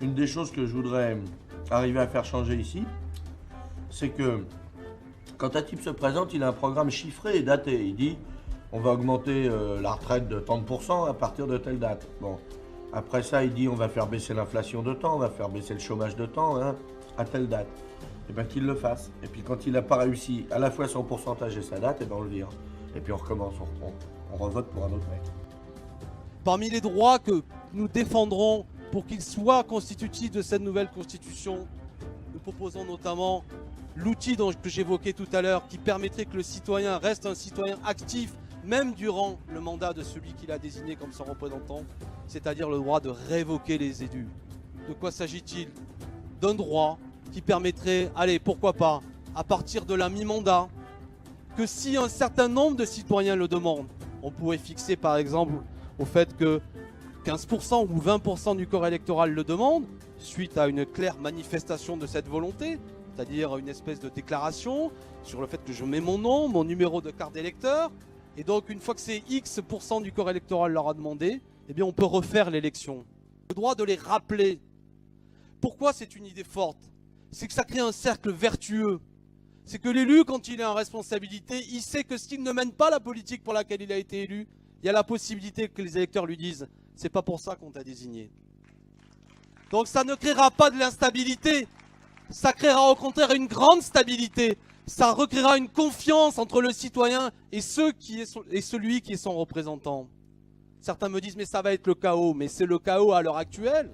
une des choses que je voudrais arriver à faire changer ici, c'est que quand un type se présente, il a un programme chiffré et daté. Il dit on va augmenter la retraite de 30% à partir de telle date. Bon. Après ça, il dit on va faire baisser l'inflation de temps, on va faire baisser le chômage de temps hein, à telle date. Et bien qu'il le fasse. Et puis quand il n'a pas réussi à la fois son pourcentage et sa date, et ben on le vire. Et puis on recommence, on revote pour un autre mec. Parmi les droits que nous défendrons pour qu'ils soient constitutifs de cette nouvelle constitution, nous proposons notamment l'outil que j'évoquais tout à l'heure qui permettrait que le citoyen reste un citoyen actif même durant le mandat de celui qu'il a désigné comme son représentant, c'est-à-dire le droit de révoquer les élus. De quoi s'agit-il? D'un droit qui permettrait, allez, pourquoi pas, à partir de la mi-mandat, que si un certain nombre de citoyens le demandent, on pourrait fixer par exemple au fait que 15% ou 20% du corps électoral le demande, suite à une claire manifestation de cette volonté, c'est-à-dire une espèce de déclaration sur le fait que je mets mon nom, mon numéro de carte d'électeur, et donc une fois que c'est X% du corps électoral leur a demandé, eh bien on peut refaire l'élection. Le droit de les rappeler. Pourquoi c'est une idée forte? C'est que ça crée un cercle vertueux. C'est que l'élu, quand il est en responsabilité, il sait que s'il ne mène pas la politique pour laquelle il a été élu, il y a la possibilité que les électeurs lui disent « c'est pas pour ça qu'on t'a désigné ». Donc ça ne créera pas de l'instabilité, ça créera au contraire une grande stabilité. Ça recréera une confiance entre le citoyen et celui qui est son représentant. Certains me disent mais ça va être le chaos, mais c'est le chaos à l'heure actuelle.